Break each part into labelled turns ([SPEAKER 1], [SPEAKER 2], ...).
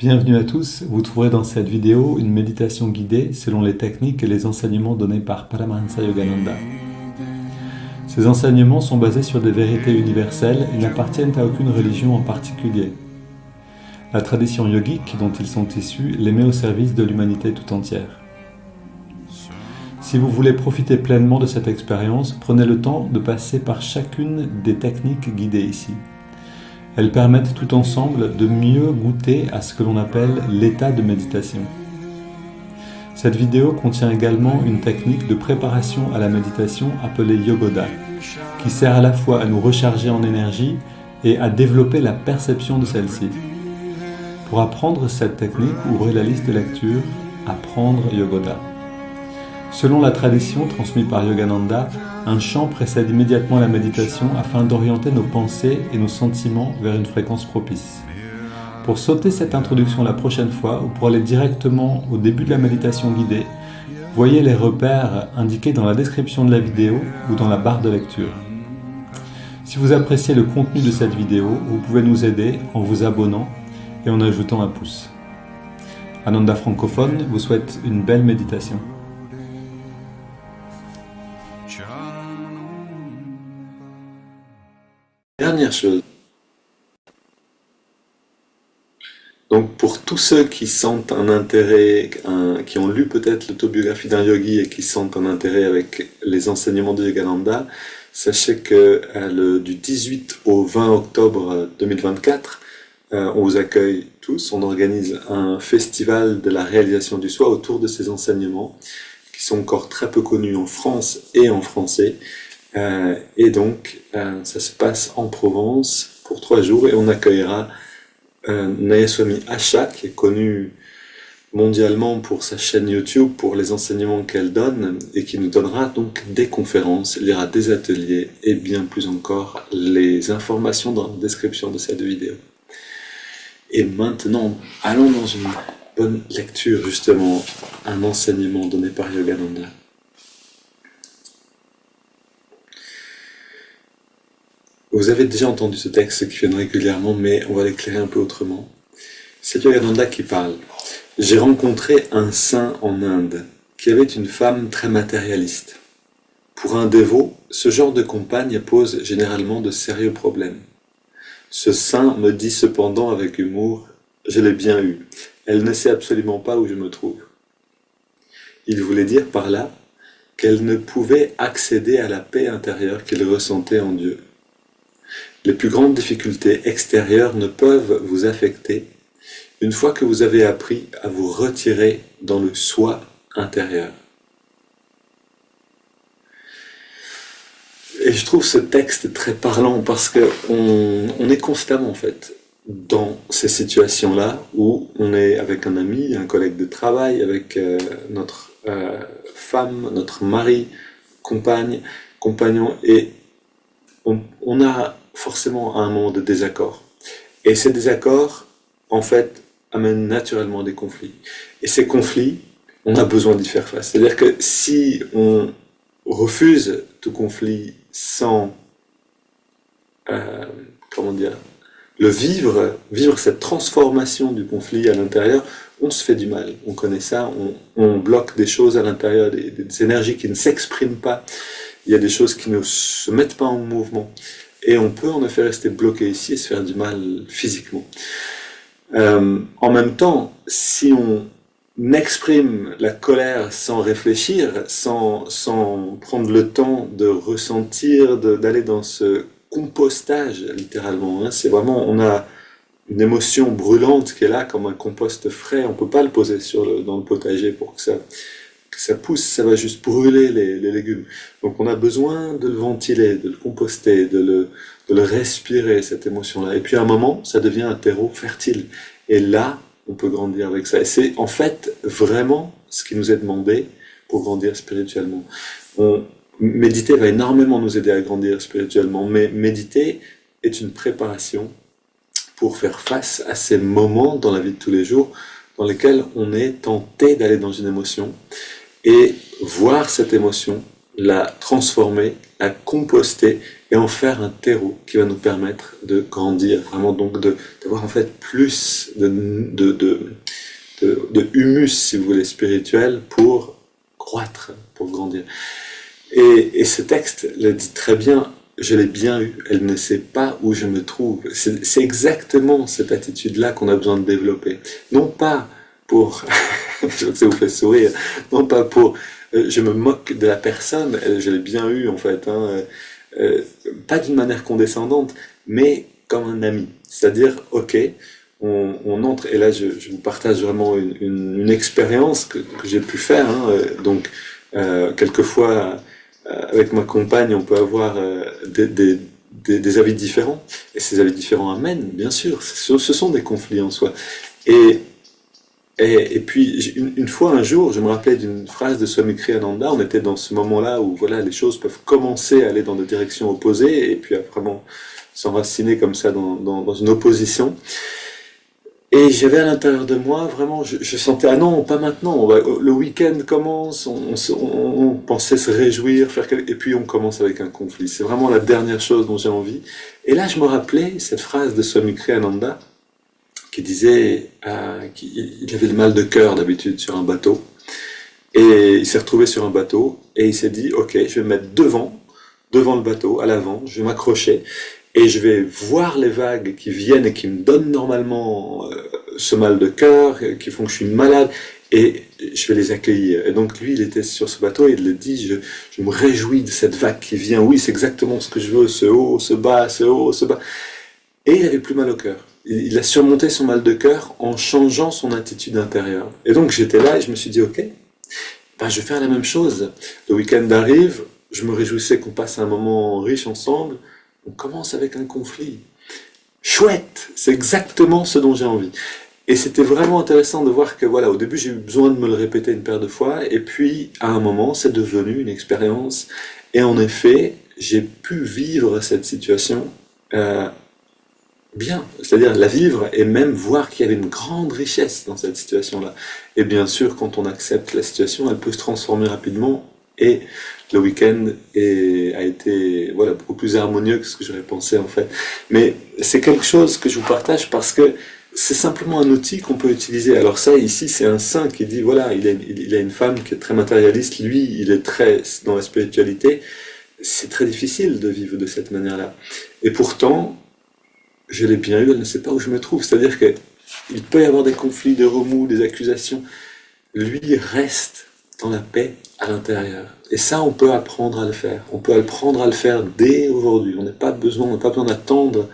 [SPEAKER 1] Bienvenue à tous, vous trouverez dans cette vidéo une méditation guidée selon les techniques et les enseignements donnés par Paramahansa Yogananda. Ces enseignements sont basés sur des vérités universelles et n'appartiennent à aucune religion en particulier. La tradition yogique dont ils sont issus les met au service de l'humanité tout entière. Si vous voulez profiter pleinement de cette expérience, prenez le temps de passer par chacune des techniques guidées ici. Elles permettent tout ensemble de mieux goûter à ce que l'on appelle l'état de méditation. Cette vidéo contient également une technique de préparation à la méditation appelée Yogoda, qui sert à la fois à nous recharger en énergie et à développer la perception de celle-ci. Pour apprendre cette technique, ouvrez la liste de lecture « Apprendre Yogoda ». Selon la tradition transmise par Yogananda, un chant précède immédiatement la méditation afin d'orienter nos pensées et nos sentiments vers une fréquence propice. Pour sauter cette introduction la prochaine fois ou pour aller directement au début de la méditation guidée, voyez les repères indiqués dans la description de la vidéo ou dans la barre de lecture. Si vous appréciez le contenu de cette vidéo, vous pouvez nous aider en vous abonnant et en ajoutant un pouce. Ananda francophone vous souhaite une belle méditation.
[SPEAKER 2] Dernière chose, donc pour tous ceux qui sentent un intérêt, qui ont lu peut-être l'autobiographie d'un yogi et qui sentent un intérêt avec les enseignements de Yogananda, sachez que du 18 au 20 octobre 2024, on vous accueille tous, on organise un festival de la réalisation du soi autour de ces enseignements qui sont encore très peu connus en France et en français. Et donc, ça se passe en Provence pour 3 jours et on accueillera Nayaswami Asha, qui est connue mondialement pour sa chaîne YouTube, pour les enseignements qu'elle donne et qui nous donnera donc des conférences, il y aura des ateliers et bien plus encore, les informations dans la description de cette vidéo. Et maintenant, allons dans une bonne lecture, justement, un enseignement donné par Yogananda. Vous avez déjà entendu ce texte qui vient régulièrement, mais on va l'éclairer un peu autrement. C'est Yogananda qui parle. J'ai rencontré un saint en Inde qui avait une femme très matérialiste. Pour un dévot, ce genre de compagne pose généralement de sérieux problèmes. Ce saint me dit cependant avec humour, « Je l'ai bien eu, elle ne sait absolument pas où je me trouve. » Il voulait dire par là qu'elle ne pouvait accéder à la paix intérieure qu'il ressentait en Dieu. Les plus grandes difficultés extérieures ne peuvent vous affecter une fois que vous avez appris à vous retirer dans le soi intérieur. Et je trouve ce texte très parlant parce qu'on est constamment en fait dans ces situations-là où on est avec un ami, un collègue de travail, avec notre femme, notre mari, compagnon, et on a forcément un moment de désaccord. Et ces désaccords, en fait, amènent naturellement des conflits. Et ces conflits, on a besoin d'y faire face. C'est-à-dire que si on refuse tout conflit sans, le vivre cette transformation du conflit à l'intérieur, on se fait du mal. On connaît ça, on bloque des choses à l'intérieur, des énergies qui ne s'expriment pas. Il y a des choses qui ne se mettent pas en mouvement. Et on peut en effet rester bloqué ici et se faire du mal physiquement. En même temps, si on exprime la colère sans réfléchir, sans prendre le temps de ressentir, d'aller dans ce compostage, littéralement, hein, c'est vraiment, on a une émotion brûlante qui est là, comme un compost frais, on ne peut pas le poser dans le potager pour que ça pousse, ça va juste brûler les légumes. Donc on a besoin de le ventiler, de le composter, de le respirer, cette émotion-là. Et puis à un moment, ça devient un terreau fertile. Et là, on peut grandir avec ça. Et c'est en fait vraiment ce qui nous est demandé pour grandir spirituellement. Méditer va énormément nous aider à grandir spirituellement, mais méditer est une préparation pour faire face à ces moments dans la vie de tous les jours dans lesquels on est tenté d'aller dans une émotion et voir cette émotion, la transformer, la composter et en faire un terreau qui va nous permettre de grandir, vraiment donc d'avoir en fait plus de humus, si vous voulez, spirituel pour croître, pour grandir. Et ce texte le dit très bien, je l'ai bien eu, elle ne sait pas où je me trouve. C'est exactement cette attitude-là qu'on a besoin de développer. Non pas pour, je sais que ça vous fait sourire, non pas pour, je me moque de la personne, je l'ai bien eu en fait, hein, pas d'une manière condescendante, mais comme un ami. C'est-à-dire, ok, on entre, et là je vous partage vraiment une expérience que j'ai pu faire, hein, donc quelquefois avec ma compagne on peut avoir des avis différents, et ces avis différents amènent, bien sûr, ce sont des conflits en soi. Et, et puis une fois, un jour, je me rappelais d'une phrase de Swami Kriyananda, on était dans ce moment-là où voilà, les choses peuvent commencer à aller dans des directions opposées, et puis vraiment s'enraciner comme ça dans une opposition. Et j'avais à l'intérieur de moi, vraiment, je sentais, ah non, pas maintenant, le week-end commence, on pensait se réjouir, et puis on commence avec un conflit. C'est vraiment la dernière chose dont j'ai envie. Et là, je me rappelais cette phrase de Swami Kriyananda, qui disait qu'il avait le mal de cœur d'habitude sur un bateau. Et il s'est retrouvé sur un bateau, et il s'est dit, ok, je vais me mettre devant le bateau, à l'avant, je vais m'accrocher, et je vais voir les vagues qui viennent et qui me donnent normalement ce mal de cœur, qui font que je suis malade, et je vais les accueillir. Et donc lui, il était sur ce bateau et il le dit, je me réjouis de cette vague qui vient, oui, c'est exactement ce que je veux, ce haut, ce bas, ce haut, ce bas. Et il avait plus mal au cœur. Il a surmonté son mal de cœur en changeant son attitude intérieure. Et donc j'étais là et je me suis dit, ok, ben, je vais faire la même chose. Le week-end arrive, je me réjouissais qu'on passe un moment riche ensemble, on commence avec un conflit. Chouette, c'est exactement ce dont j'ai envie. Et c'était vraiment intéressant de voir que voilà, au début j'ai eu besoin de me le répéter une paire de fois, et puis à un moment c'est devenu une expérience. Et en effet, j'ai pu vivre cette situation bien, c'est-à-dire la vivre et même voir qu'il y avait une grande richesse dans cette situation-là. Et bien sûr, quand on accepte la situation, elle peut se transformer rapidement, et le week-end a été voilà, beaucoup plus harmonieux que ce que j'aurais pensé en fait. Mais c'est quelque chose que je vous partage parce que c'est simplement un outil qu'on peut utiliser. Alors ça, ici, c'est un saint qui dit, voilà, il a une femme qui est très matérialiste, lui, il est très dans la spiritualité. C'est très difficile de vivre de cette manière-là. Et pourtant, je l'ai bien eu, elle ne sait pas où je me trouve. C'est-à-dire qu'il peut y avoir des conflits, des remous, des accusations. Lui reste dans la paix à l'intérieur. Et ça, on peut apprendre à le faire. On peut apprendre à le faire dès aujourd'hui. On n'a pas besoin d'attendre,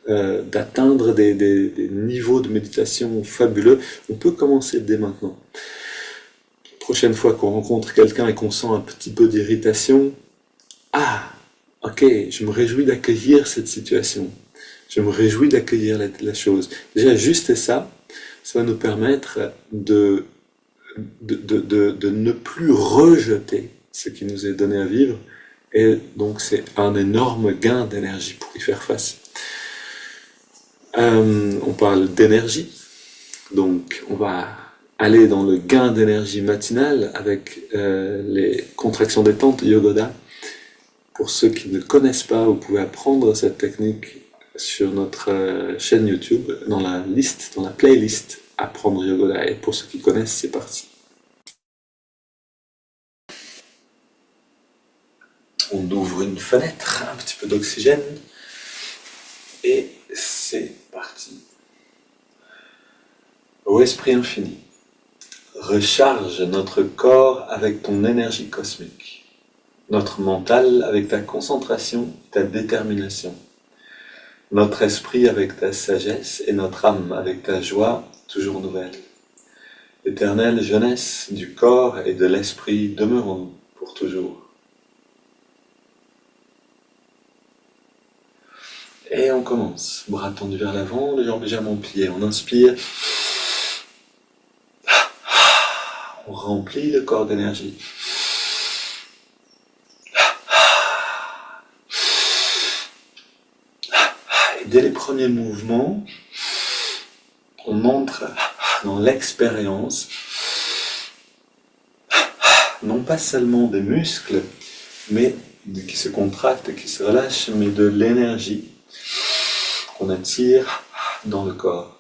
[SPEAKER 2] d'atteindre des niveaux de méditation fabuleux. On peut commencer dès maintenant. La prochaine fois qu'on rencontre quelqu'un et qu'on sent un petit peu d'irritation, ah, ok, je me réjouis d'accueillir cette situation. Je me réjouis d'accueillir la chose. Déjà, juste ça va nous permettre de ne plus rejeter ce qui nous est donné à vivre. Et donc, c'est un énorme gain d'énergie pour y faire face. On parle d'énergie. Donc, on va aller dans le gain d'énergie matinal avec les contractions détente Yogoda. Pour ceux qui ne connaissent pas, vous pouvez apprendre cette technique sur notre chaîne YouTube, dans la playlist Apprendre Yogoda. Et pour ceux qui connaissent, c'est parti. On ouvre une fenêtre, un petit peu d'oxygène, et c'est parti. Ô Esprit infini, recharge notre corps avec ton énergie cosmique, notre mental avec ta concentration, ta détermination, notre esprit avec ta sagesse et notre âme avec ta joie toujours nouvelle. Éternelle jeunesse du corps et de l'esprit, demeurons pour toujours. Et on commence, bras tendus vers l'avant, les jambes légèrement pliées. On inspire, on remplit le corps d'énergie. Et dès les premiers mouvements, on entre dans l'expérience, non pas seulement des muscles, mais qui se contracte et qui se relâche, mais de l'énergie qu'on attire dans le corps.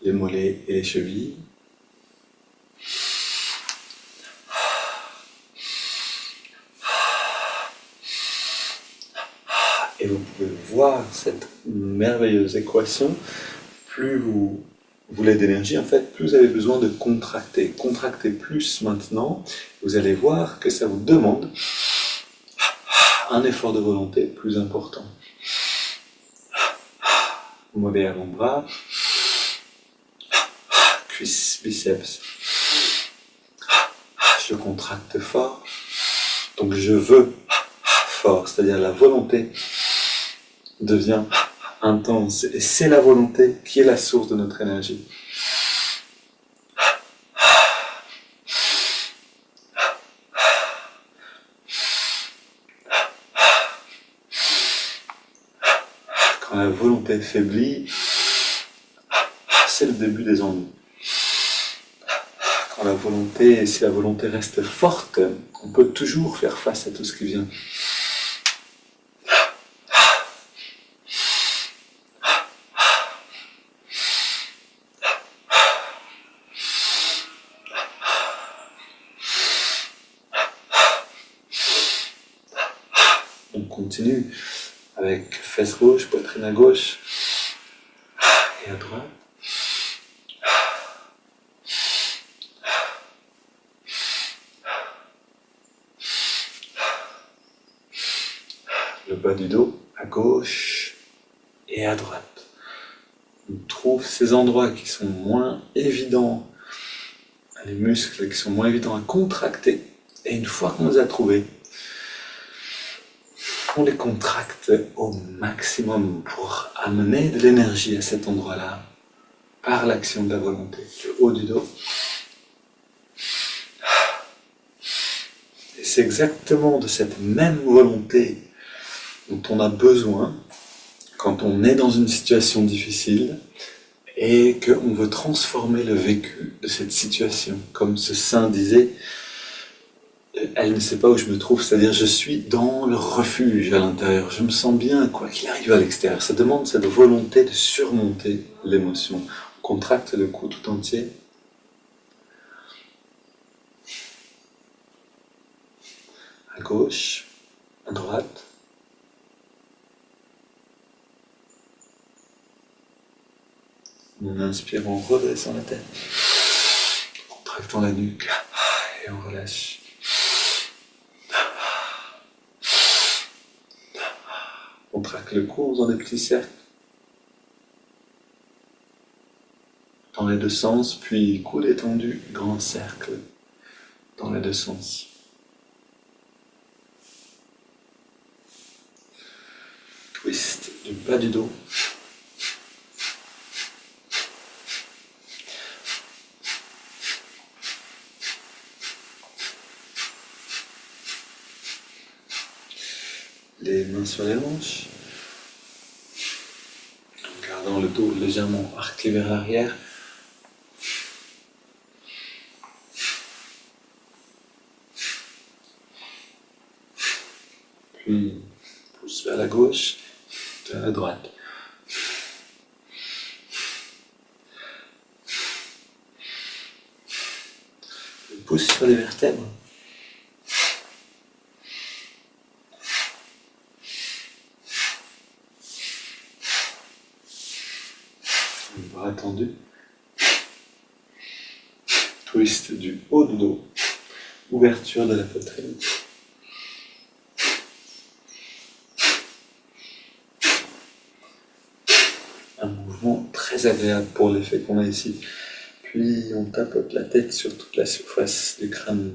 [SPEAKER 2] Les mollets et les chevilles. Et vous pouvez voir cette merveilleuse équation. Plus vous voulez d'énergie, en fait, plus vous avez besoin de contracter. Contractez plus maintenant, vous allez voir que ça vous demande un effort de volonté plus important. Mollet avant-bras, cuisses, biceps. Je contracte fort, donc je veux fort, c'est-à-dire la volonté devient intense. Et c'est la volonté qui est la source de notre énergie. Quand la volonté faiblit, c'est le début des ennuis. Quand si la volonté reste forte, on peut toujours faire face à tout ce qui vient. On continue avec fesses gauche, poitrine à gauche et à droite. Le bas du dos à gauche et à droite. On trouve ces endroits qui sont moins évidents, les muscles qui sont moins évidents à contracter. Et une fois qu'on les a trouvés, on les contracte au maximum pour amener de l'énergie à cet endroit-là par l'action de la volonté, du haut du dos. Et c'est exactement de cette même volonté dont on a besoin quand on est dans une situation difficile et qu'on veut transformer le vécu de cette situation. Comme ce saint disait, elle ne sait pas où je me trouve, c'est-à-dire je suis dans le refuge à l'intérieur, je me sens bien quoi qu'il arrive à l'extérieur. Ça demande cette volonté de surmonter l'émotion. On contracte le cou tout entier. À gauche, à droite. On inspire, on redescend la tête. Contractons la nuque et on relâche. On traque le cou en faisant des petits cercles. Dans les deux sens, puis coude étendu, grand cercle. Dans les deux sens. Twist du bas du dos. Les mains sur les hanches, en gardant le dos légèrement arqué vers l'arrière. Puis, pouce vers la gauche, vers la droite. Le pouce sur les vertèbres. Bras tendu, twist du haut du dos, ouverture de la poitrine. Un mouvement très agréable pour l'effet qu'on a ici. Puis on tapote la tête sur toute la surface du crâne.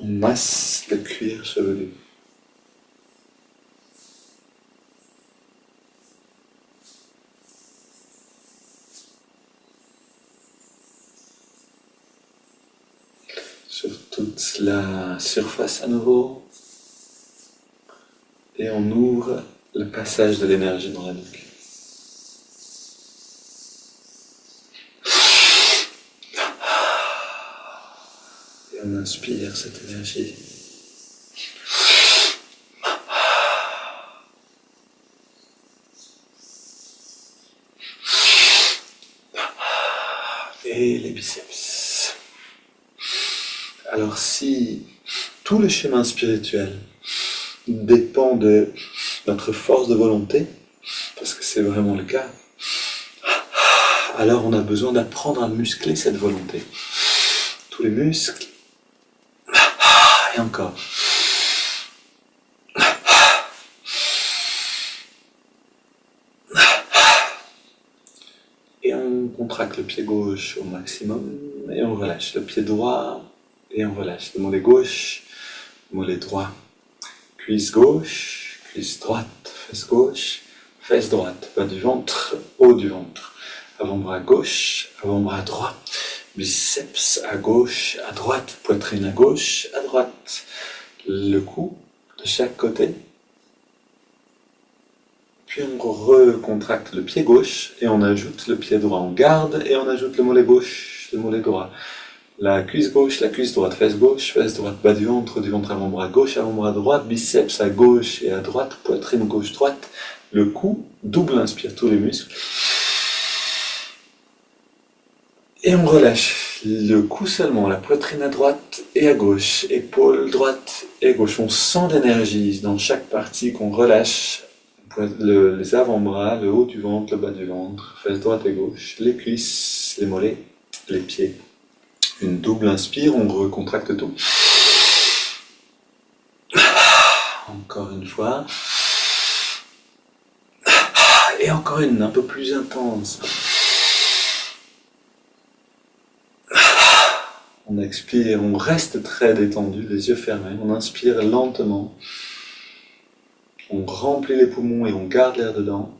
[SPEAKER 2] On masse le cuir chevelu. Sur toute la surface à nouveau. et on ouvre le passage de l'énergie dans la nuque. Et on inspire cette énergie. Et les biceps. Alors si tout le chemin spirituel dépend de notre force de volonté, parce que c'est vraiment le cas, alors on a besoin d'apprendre à muscler cette volonté. Tous les muscles, et encore. Et on contracte le pied gauche au maximum, et on relâche le pied droit, et on relâche le mollet gauche, le mollet droit. Cuisse gauche, cuisse droite, fesse droite, bas du ventre, haut du ventre. Avant-bras gauche, avant-bras droit, biceps à gauche, à droite, poitrine à gauche, à droite. Le cou de chaque côté. Puis on recontracte le pied gauche et on ajoute le pied droit. On garde et on ajoute le mollet gauche, le mollet droit. La cuisse gauche, la cuisse droite, fesse droite, bas du ventre avant-bras gauche, avant-bras droit, biceps à gauche et à droite, poitrine gauche-droite, le cou, double inspire tous les muscles. Et on relâche le cou seulement, la poitrine à droite et à gauche, épaule droite et gauche. On sent l'énergie dans chaque partie qu'on relâche, les avant-bras, le haut du ventre, le bas du ventre, fesse droite et gauche, les cuisses, les mollets, les pieds. Une double inspire, on recontracte tout. Encore une fois. Et encore une, un peu plus intense. On expire, on reste très détendu, les yeux fermés. On inspire lentement. On remplit les poumons et on garde l'air dedans.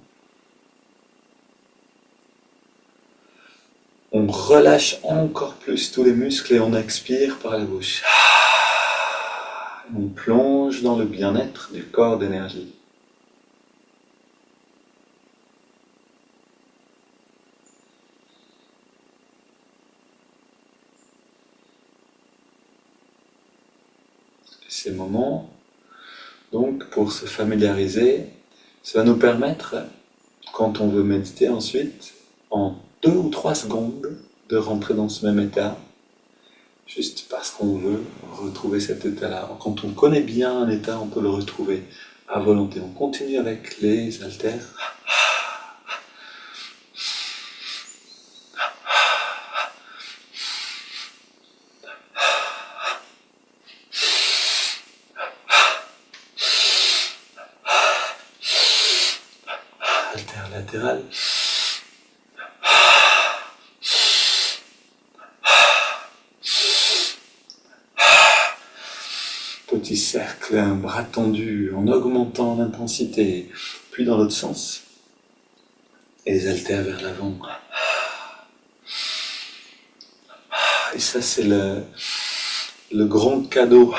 [SPEAKER 2] On relâche encore plus tous les muscles et on expire par la bouche. On plonge dans le bien-être du corps d'énergie. Ces moments, donc, pour se familiariser, ça va nous permettre, quand on veut méditer ensuite, en 2 ou 3 secondes, de rentrer dans ce même état, juste parce qu'on veut retrouver cet état-là. Quand on connaît bien un état, on peut le retrouver à volonté. On continue avec les haltères. Haltère latérale. Petit cercle, un bras tendu en augmentant l'intensité, puis dans l'autre sens, et les haltères vers l'avant. Et ça, c'est le grand cadeau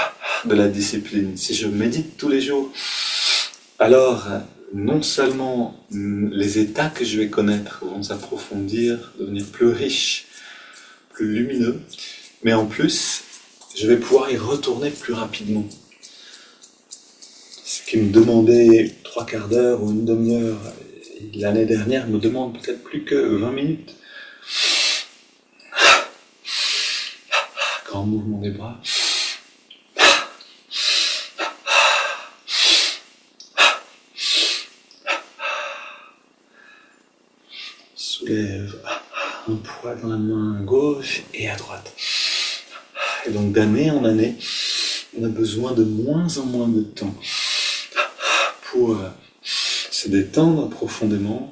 [SPEAKER 2] de la discipline. Si je médite tous les jours, alors non seulement les états que je vais connaître vont s'approfondir, devenir plus riches, plus lumineux, mais en plus, je vais pouvoir y retourner plus rapidement. Ce qui me demandait 3 quarts d'heure ou une demi-heure, l'année dernière me demande peut-être plus que 20 minutes. Grand mouvement des bras. Soulève un poids dans la main gauche et à droite. Et donc d'année en année, on a besoin de moins en moins de temps pour se détendre profondément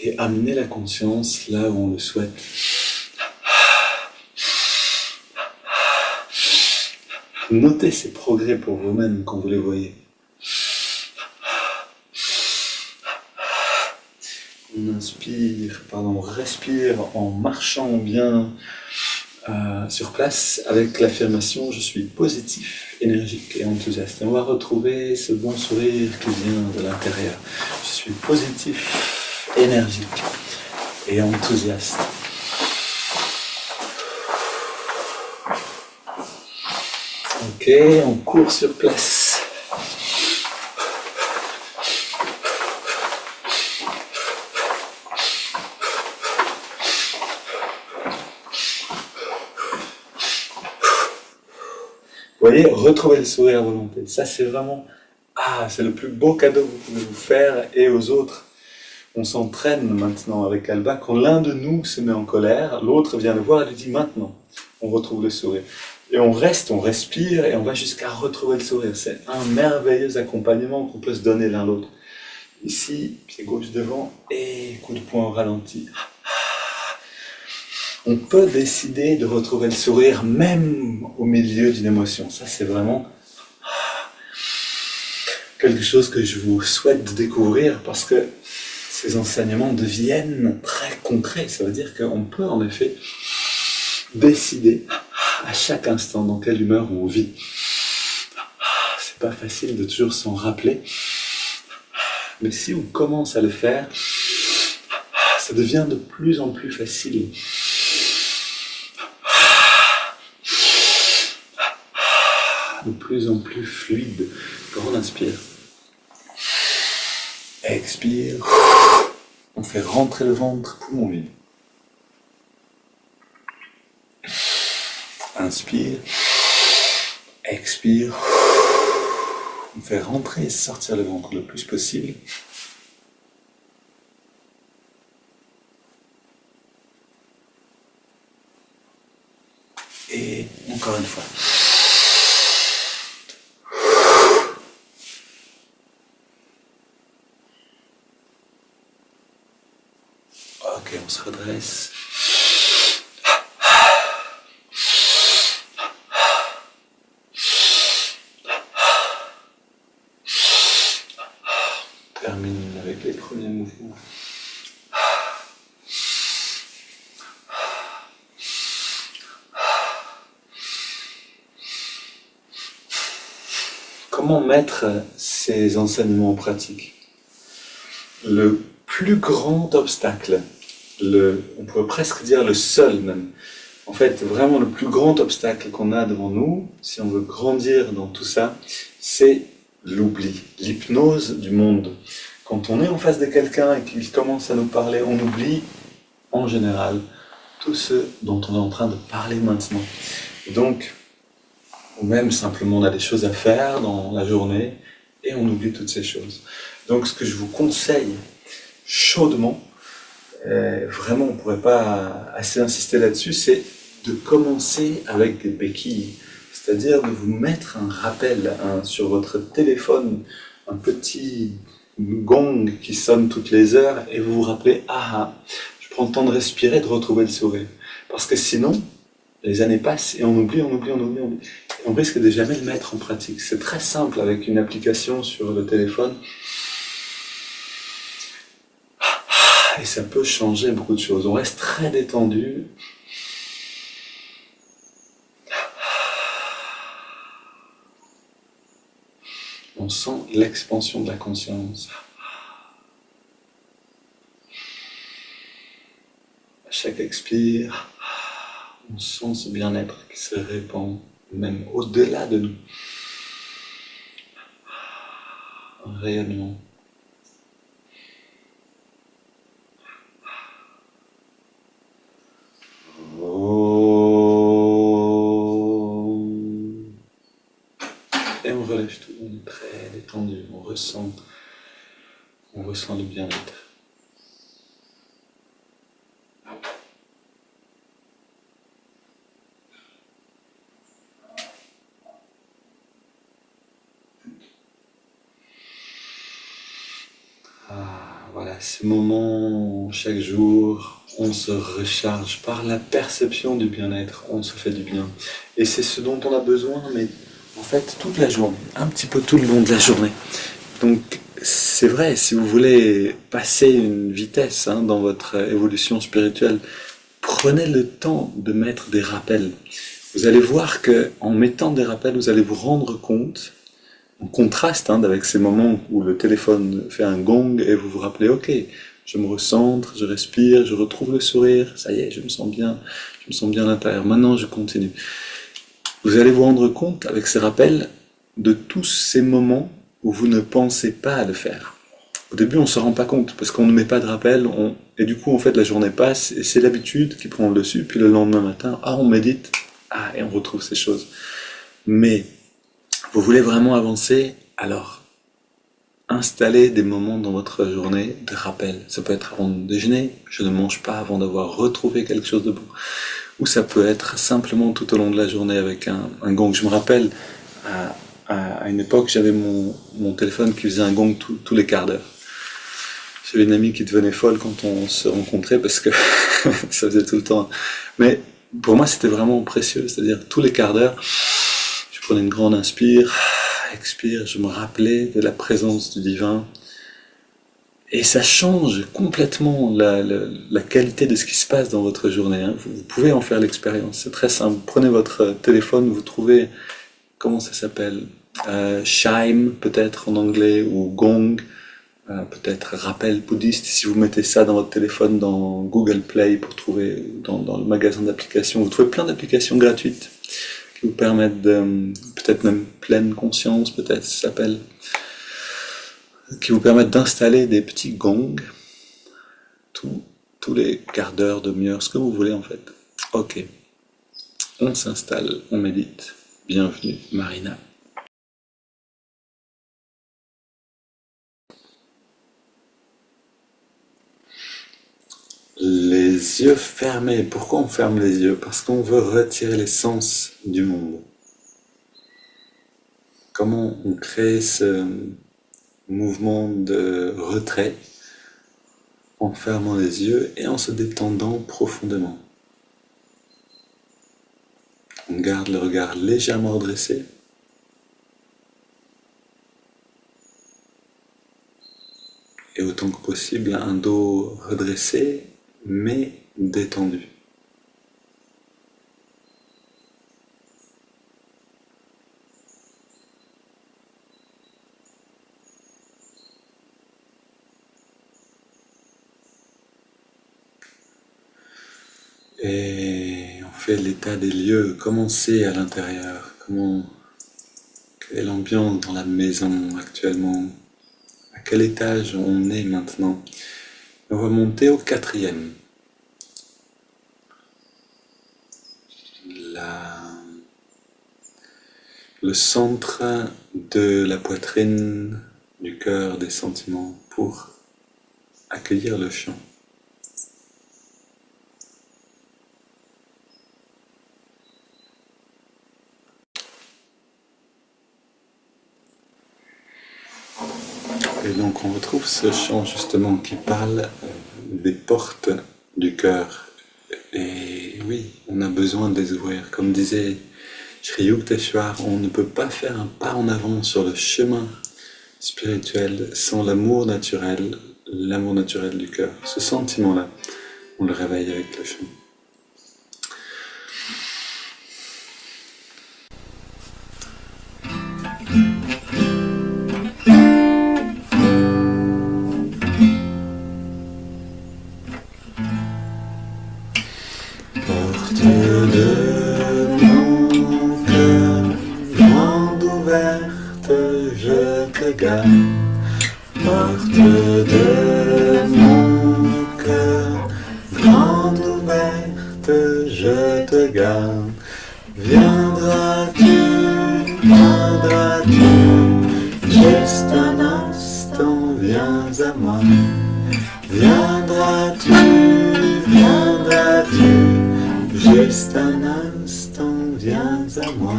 [SPEAKER 2] et amener la conscience là où on le souhaite. Notez ces progrès pour vous-même quand vous les voyez. On respire en marchant bien sur place avec l'affirmation « Je suis positif énergique et enthousiaste. Et on va retrouver ce bon sourire qui vient de l'intérieur. Je suis positif, énergique et enthousiaste. Ok, on court sur place. Vous voyez, retrouver le sourire à volonté. Ça, c'est vraiment, c'est le plus beau cadeau que vous pouvez vous faire et aux autres. On s'entraîne maintenant avec Alba. Quand l'un de nous se met en colère, l'autre vient le voir et lui dit maintenant, on retrouve le sourire. Et on reste, on respire et on va jusqu'à retrouver le sourire. C'est un merveilleux accompagnement qu'on peut se donner l'un l'autre. Ici, pied gauche devant et coup de poing au ralenti. On peut décider de retrouver le sourire même au milieu d'une émotion. Ça, c'est vraiment quelque chose que je vous souhaite découvrir parce que ces enseignements deviennent très concrets. Ça veut dire qu'on peut en effet décider à chaque instant dans quelle humeur on vit. C'est pas facile de toujours s'en rappeler, mais si on commence à le faire, ça devient de plus en plus facile. De plus en plus fluide. Quand on inspire, expire, on fait rentrer le ventre, poumon vide. Inspire, expire, on fait rentrer et sortir le ventre le plus possible. Et encore une fois. Ok, on se redresse. On termine avec les premiers mouvements. Comment mettre ces enseignements en pratique? Le plus grand obstacle, on pourrait presque dire le seul même, en fait vraiment le plus grand obstacle qu'on a devant nous, si on veut grandir dans tout ça, c'est l'oubli, l'hypnose du monde. Quand on est en face de quelqu'un et qu'il commence à nous parler, on oublie en général tout ce dont on est en train de parler maintenant. Donc, ou même simplement on a des choses à faire dans la journée et on oublie toutes ces choses. Donc ce que je vous conseille chaudement, vraiment on ne pourrait pas assez insister là-dessus, c'est de commencer avec des béquilles, c'est-à-dire de vous mettre un rappel sur votre téléphone, un petit gong qui sonne toutes les heures et vous vous rappelez, je prends le temps de respirer, de retrouver le sourire. Parce que sinon, les années passent et on oublie. Et on risque de jamais le mettre en pratique. C'est très simple avec une application sur le téléphone. Et ça peut changer beaucoup de choses. On reste très détendu. On sent l'expansion de la conscience. À chaque expire, on sent ce bien-être qui se répand, même au-delà de nous. Un rayonnement. Et on relève tout, on est très détendu, on ressent le bien-être. Voilà, ce moment, chaque jour, on se recharge par la perception du bien-être, on se fait du bien. Et c'est ce dont on a besoin, mais en fait, toute la journée, un petit peu tout le long de la journée. Donc, c'est vrai, si vous voulez passer une vitesse dans votre évolution spirituelle, prenez le temps de mettre des rappels. vous allez voir qu'en mettant des rappels, vous allez vous rendre compte, en contraste avec ces moments où le téléphone fait un gong et vous vous rappelez, ok, je me recentre, je respire, je retrouve le sourire, ça y est, je me sens bien à l'intérieur, maintenant je continue. Vous allez vous rendre compte avec ces rappels de tous ces moments où vous ne pensez pas à le faire. Au début, on ne se rend pas compte parce qu'on ne met pas de rappel, et du coup, en fait, la journée passe et c'est l'habitude qui prend le dessus. Puis le lendemain matin, on médite, et on retrouve ces choses. Mais vous voulez vraiment avancer, alors installez des moments dans votre journée de rappel. Ça peut être avant de déjeuner, je ne mange pas avant d'avoir retrouvé quelque chose de bon. Ou ça peut être simplement tout au long de la journée avec un gong. Je me rappelle, à une époque, j'avais mon téléphone qui faisait un gong tous les quarts d'heure. J'avais une amie qui devenait folle quand on se rencontrait parce que ça faisait tout le temps. Mais pour moi, c'était vraiment précieux. C'est-à-dire, tous les quarts d'heure, je prenais une grande inspire, expire, je me rappelais de la présence du divin. Et ça change complètement la qualité de ce qui se passe dans votre journée. Vous pouvez en faire l'expérience. C'est très simple. Prenez votre téléphone, vous trouvez, comment ça s'appelle, chime peut-être en anglais, ou gong, peut-être rappel bouddhiste. Si vous mettez ça dans votre téléphone, dans Google Play, pour trouver dans le magasin d'applications, vous trouvez plein d'applications gratuites qui vous permettent de, peut-être même pleine conscience, peut-être ça s'appelle, qui vous permettent d'installer des petits gongs tous les quarts d'heure, demi-heure, ce que vous voulez en fait. Ok, on s'installe, on médite. Bienvenue Marina. Les yeux fermés. Pourquoi on ferme les yeux? Parce qu'on veut retirer les sens du monde. Comment on crée ce mouvement de retrait en fermant les yeux et en se détendant profondément? On garde le regard légèrement redressé. Et autant que possible, un dos redressé, mais détendu. Et on fait l'état des lieux, comment c'est à l'intérieur, quelle est l'ambiance dans la maison actuellement, à quel étage on est maintenant. On va monter au 4e. Le centre de la poitrine, du cœur, des sentiments, pour accueillir le chant. Et donc on retrouve ce chant justement qui parle des portes du cœur. Et oui, on a besoin de les ouvrir. Comme disait Sri Yukteswar, on ne peut pas faire un pas en avant sur le chemin spirituel sans l'amour naturel du cœur. Ce sentiment-là, on le réveille avec le chant. Porte de mon cœur, grande ouverte, je te garde. Viendras-tu, juste un instant, viens à moi. Viendras-tu, juste un instant, viens à moi.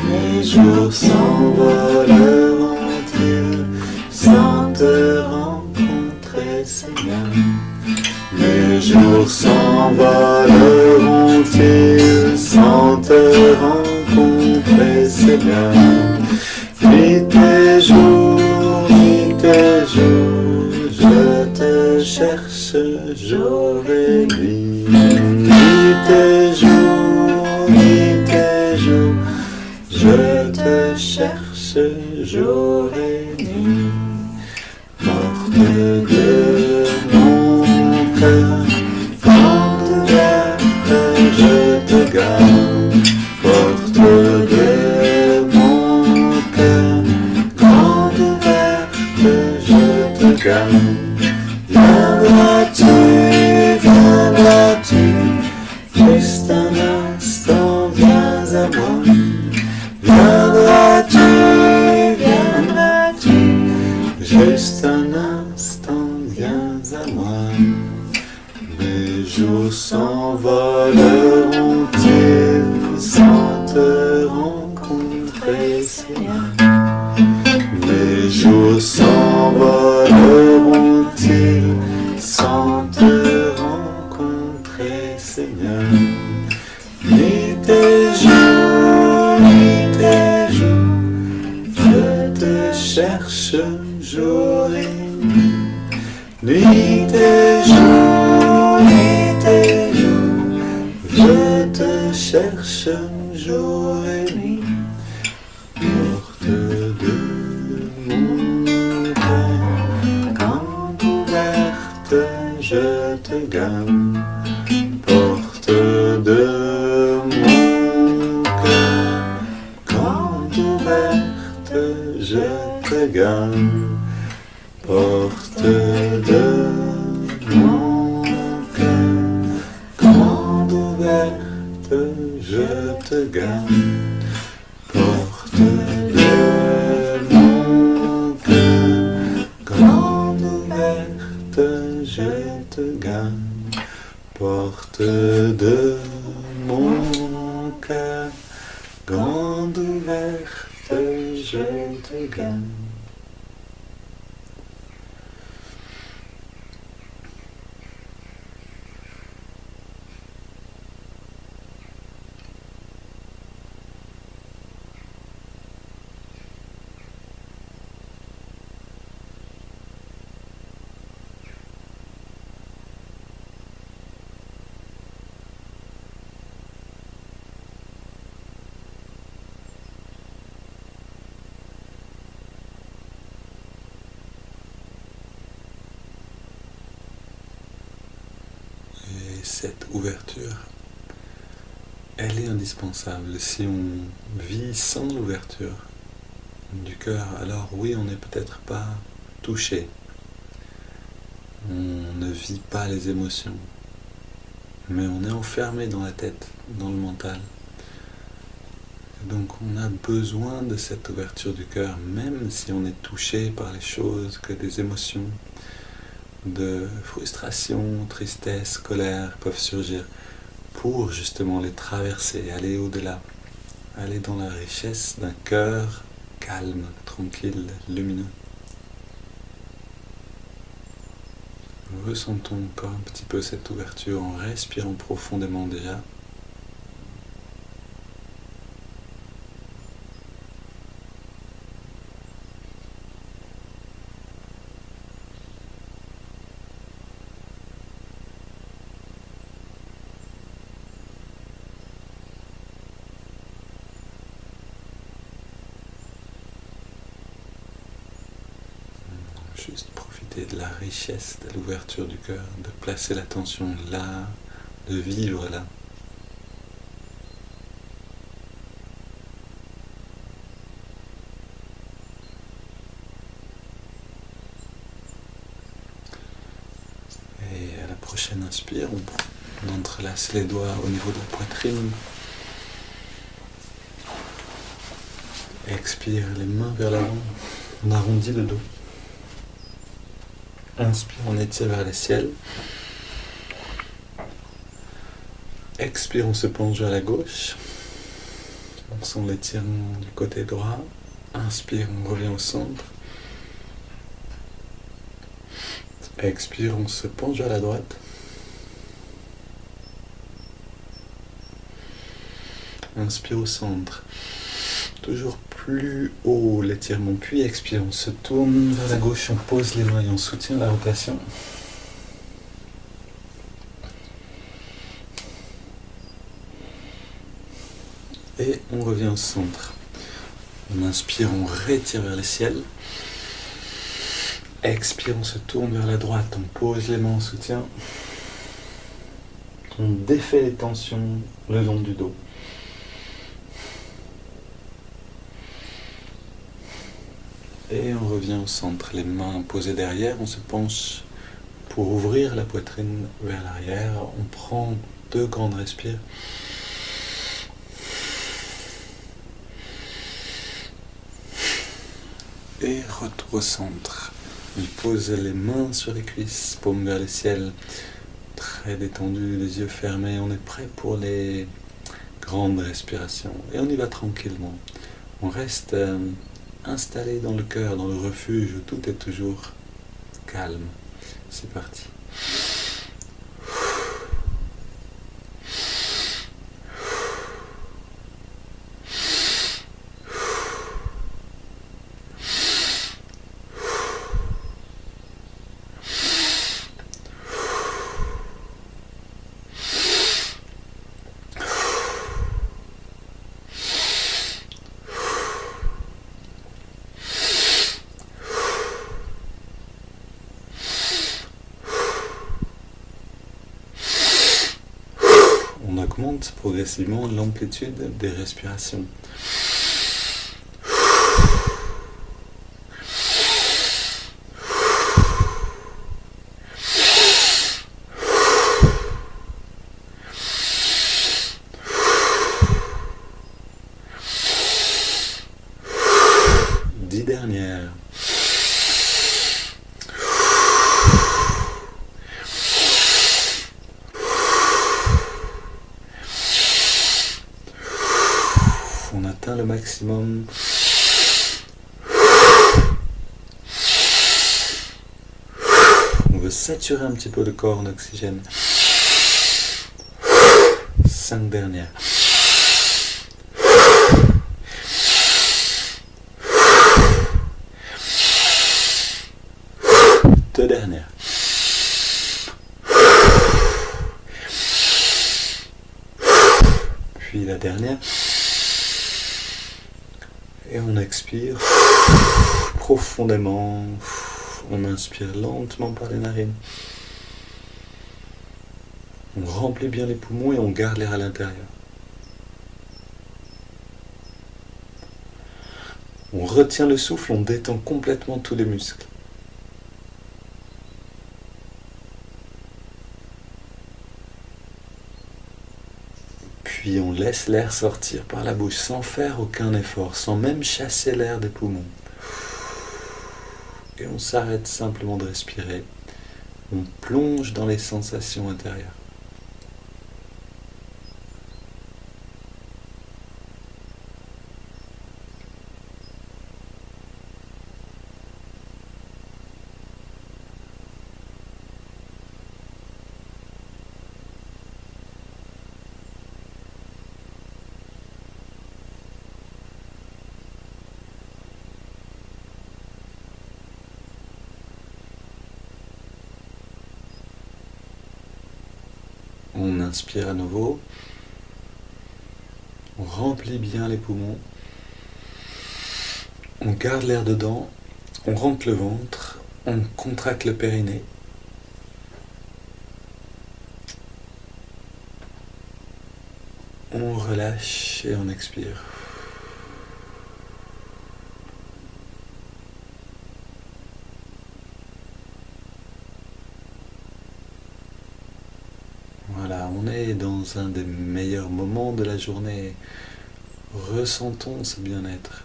[SPEAKER 2] Mes jours s'envoleront-ils sans te rencontrer, Seigneur? Mes jours s'envoleront-ils sans te rencontrer, Seigneur? Nuit et jour, je te cherche jour et nuit. Nuit et jour, jour et nuit. Porte de mon cœur, grande ouverte, je te garde. Porte de mon cœur, grande ouverte, je te garde. Viendras-tu, juste un instant, viens à moi. Viendras-tu, juste un instant, viens à moi. Mes jours s'envoleront-ils sans te rencontrer, Seigneur? Mes jours s'envoleront-ils sans te rencontrer, Seigneur? Ni tes jours, je te cherche jour et nuit. Ni tes jours, je te cherche jour et nuit. Porte de mon cœur, grande ouverte, je te garde. Porte de mon cœur, grande ouverte, je te garde. Porte de mon cœur, grande ouverte, je te garde. Porte de mon cœur, grande ouverte, je te garde. Porte de mon cœur, grande ouverte, je te garde. Et cette ouverture, elle est indispensable. Si on vit sans l'ouverture du cœur, alors oui, on n'est peut-être pas touché. On ne vit pas les émotions. Mais on est enfermé dans la tête, dans le mental. Donc on a besoin de cette ouverture du cœur, même si on est touché par les choses, que des émotions de frustration, tristesse, colère peuvent surgir, pour justement les traverser, aller au-delà, aller dans la richesse d'un cœur calme, tranquille, lumineux. Ressentons encore un petit peu cette ouverture en respirant profondément déjà. Juste profiter de la richesse, de l'ouverture du cœur, de placer l'attention là, de vivre là. Et à la prochaine inspire, on entrelace les doigts au niveau de la poitrine. Expire les mains vers l'avant, on arrondit le dos. Inspire, on étire vers le ciel. Expire, on se penche vers la gauche. On sent l'étirement du côté droit. Inspire, on revient au centre. Expire, on se penche vers la droite. Inspire au centre. Toujours plus haut l'étirement, puis expire, on se tourne vers la gauche, on pose les mains et on soutient la rotation. Et on revient au centre. On inspire, on retire vers le ciel. Expire, on se tourne vers la droite, on pose les mains en soutien. On défait les tensions le long du dos. Et on revient au centre, les mains posées derrière, on se penche pour ouvrir la poitrine vers l'arrière. On prend 2 grandes respires. Et retour au centre. On pose les mains sur les cuisses, paume vers le ciel, très détendu, les yeux fermés. On est prêt pour les grandes respirations. Et on y va tranquillement. On reste installé dans le cœur, dans le refuge où tout est toujours calme. C'est parti. On augmente progressivement l'amplitude des respirations. Dix dernières. On atteint le maximum. On veut saturer un petit peu le corps en oxygène. 5 dernières. Deux dernières. Puis la dernière. Et on expire profondément. On inspire lentement par les narines. On remplit bien les poumons et on garde l'air à l'intérieur. On retient le souffle, on détend complètement tous les muscles. Puis on laisse l'air sortir par la bouche sans faire aucun effort, sans même chasser l'air des poumons. Et on s'arrête simplement de respirer. On plonge dans les sensations intérieures. On inspire à nouveau. On remplit bien les poumons. On garde l'air dedans. On rentre le ventre. On contracte le périnée. On relâche et on expire. Voilà, on est dans un des meilleurs moments de la journée. Ressentons ce bien-être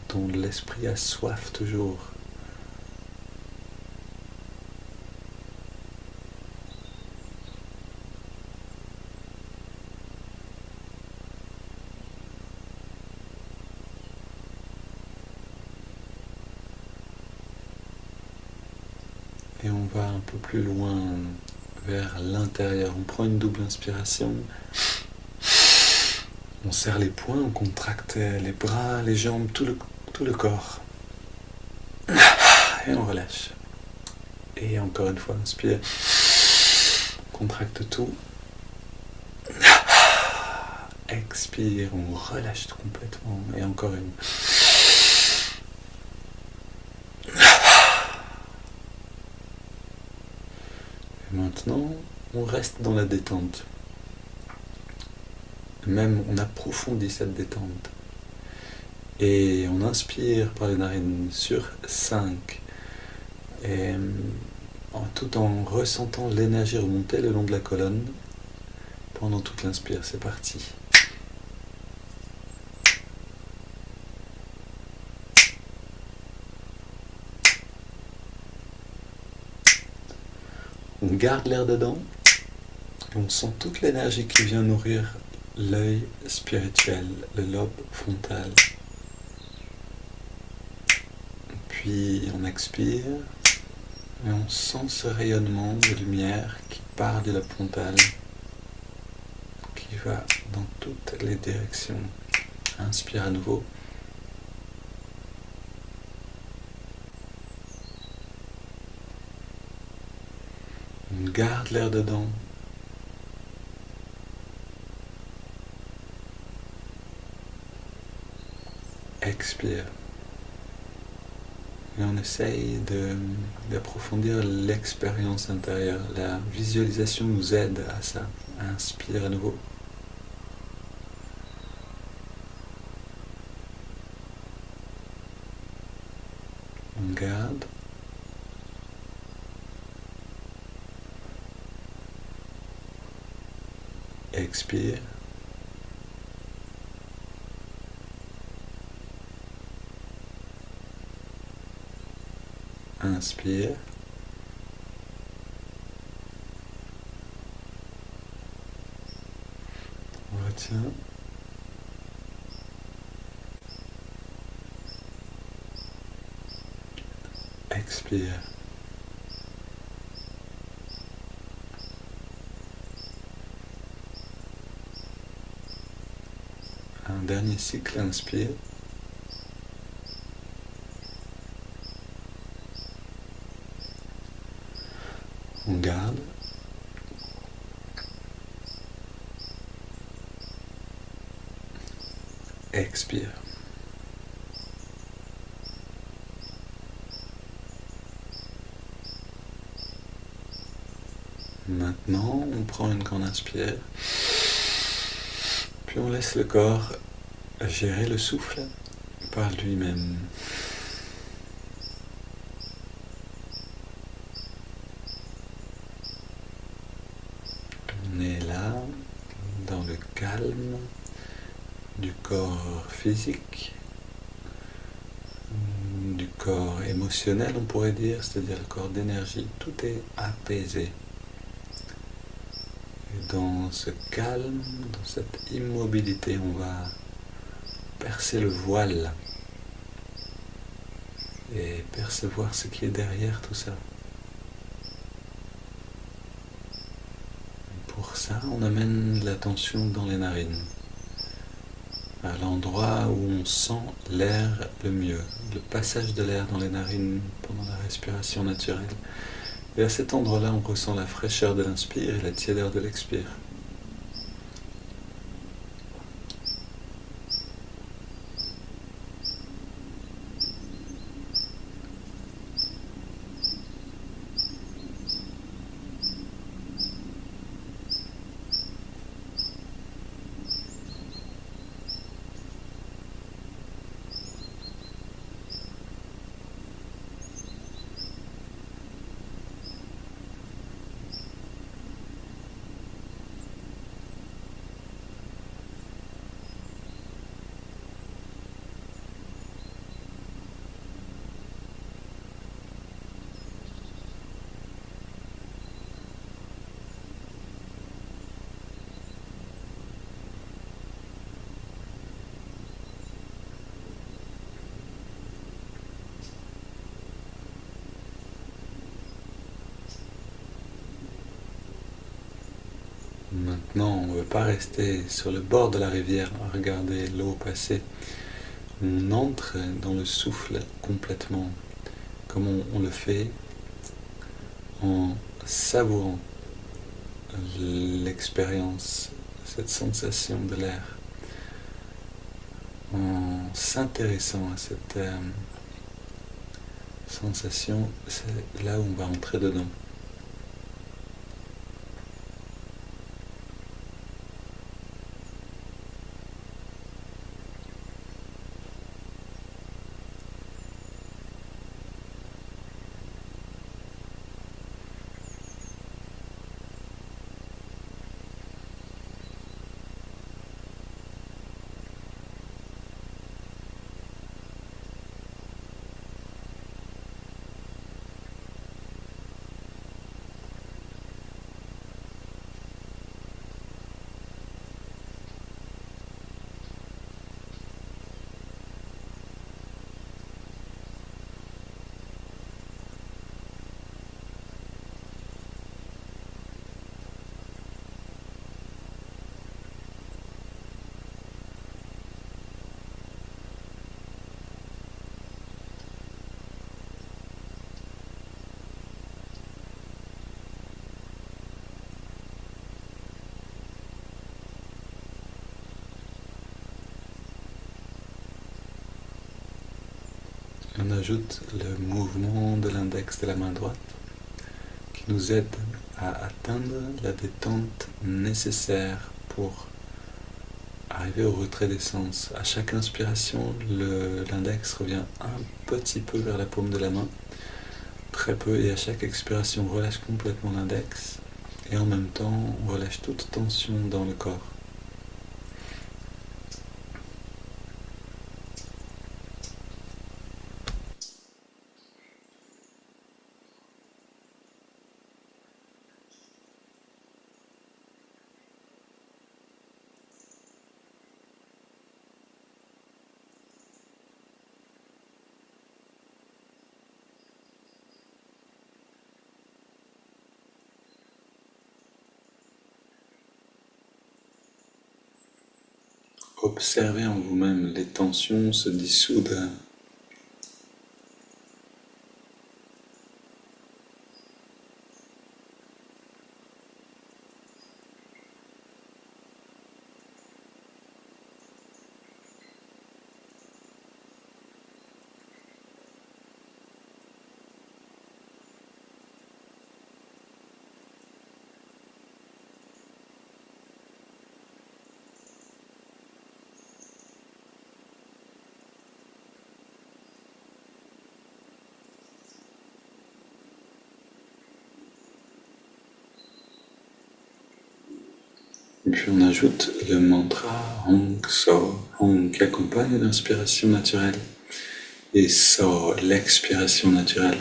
[SPEAKER 2] dont l'esprit a soif toujours. Et on va un peu plus loin vers l'intérieur. On prend une double inspiration. On serre les poings, on contracte les bras, les jambes, tout le corps. Et on relâche. Et encore une fois, inspire. Contracte tout. Expire. expire, on relâche complètement. Et encore une. Et maintenant, on reste dans la détente. Même on approfondit cette détente. Et on inspire par les narines sur 5. Et tout en ressentant l'énergie remonter le long de la colonne pendant toute l'inspire. C'est parti. On garde l'air dedans et on sent toute l'énergie qui vient nourrir l'œil spirituel, le lobe frontal. Puis on expire et on sent ce rayonnement de lumière qui part du lobe frontal, qui va dans toutes les directions. Inspire à nouveau. On garde l'air dedans. Expire. Et on essaye d'approfondir l'expérience intérieure. La visualisation nous aide à ça. Inspire à nouveau. On garde. Expire. Inspire. On retient. Expire. Un dernier cycle, inspire. On garde. Expire. Maintenant, on prend une grande inspire. Puis on laisse le corps gérer le souffle par lui-même. On est là, dans le calme du corps physique, du corps émotionnel, on pourrait dire, c'est-à-dire le corps d'énergie. Tout est apaisé. Et dans ce calme, dans cette immobilité, on va percer le voile et percevoir ce qui est derrière tout ça. Pour ça, on amène l'attention dans les narines, à l'endroit où on sent l'air le mieux, le passage de l'air dans les narines pendant la respiration naturelle. Et à cet endroit-là, on ressent la fraîcheur de l'inspire et la tiédeur de l'expire. Maintenant, on ne veut pas rester sur le bord de la rivière à regarder l'eau passer. On entre dans le souffle complètement, comme on le fait en savourant l'expérience, cette sensation de l'air. en s'intéressant à cette sensation, c'est là où on va entrer dedans. On ajoute le mouvement de l'index de la main droite qui nous aide à atteindre la détente nécessaire pour arriver au retrait des sens. À chaque inspiration, l'index revient un petit peu vers la paume de la main, très peu, et à chaque expiration, on relâche complètement l'index et en même temps, on relâche toute tension dans le corps. Observez en vous-même les tensions se dissoudre. Puis on ajoute le mantra Hong So, Hong qui accompagne l'inspiration naturelle et So, l'expiration naturelle.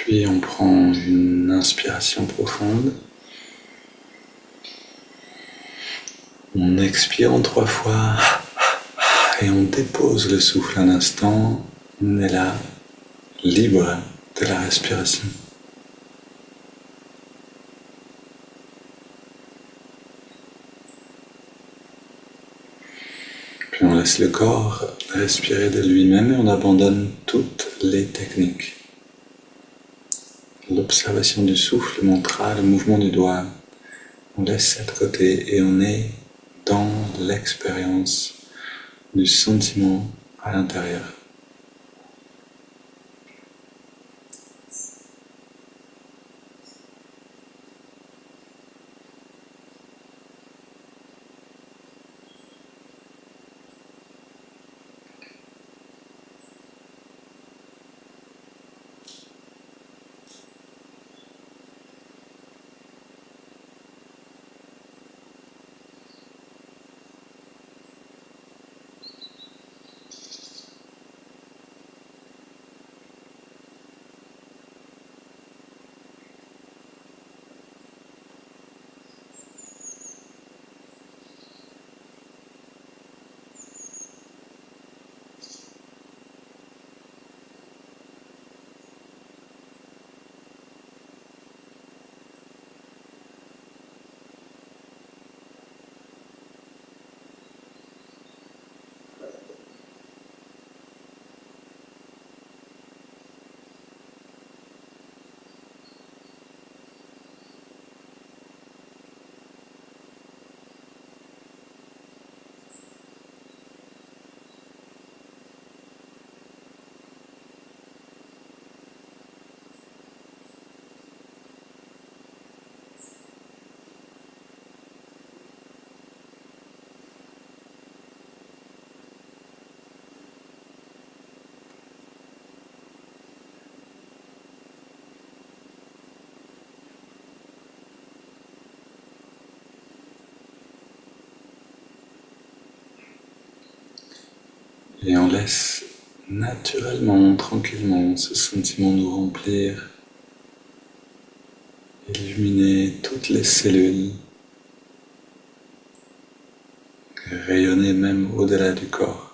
[SPEAKER 2] Puis on prend une inspiration profonde. On expire en 3 fois et on dépose le souffle un instant. On est là, libre de la respiration. Puis on laisse le corps respirer de lui-même et on abandonne toutes les techniques. L'observation du souffle, le mantra, le mouvement du doigt, on laisse ça de côté et on est dans l'expérience du sentiment à l'intérieur. Et on laisse naturellement, tranquillement, ce sentiment nous remplir, illuminer toutes les cellules, rayonner même au-delà du corps.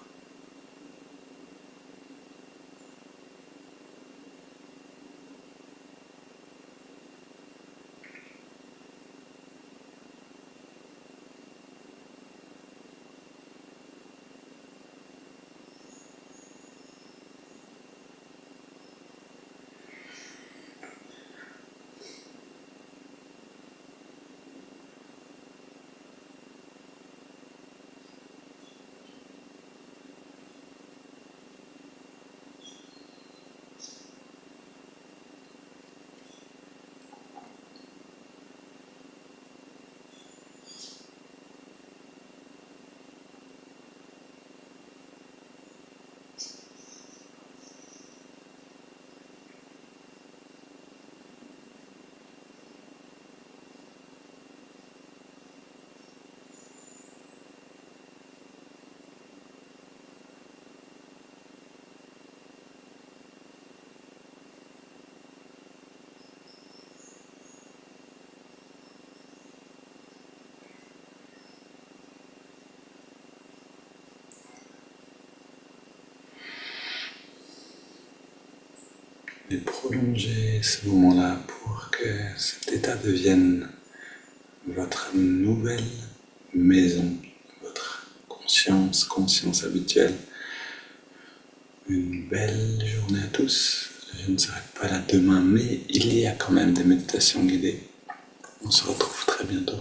[SPEAKER 2] Et prolonger ce moment-là pour que cet état devienne votre nouvelle maison, votre conscience habituelle. Une belle journée à tous. Je ne serai pas là demain, mais il y a quand même des méditations guidées. On se retrouve très bientôt.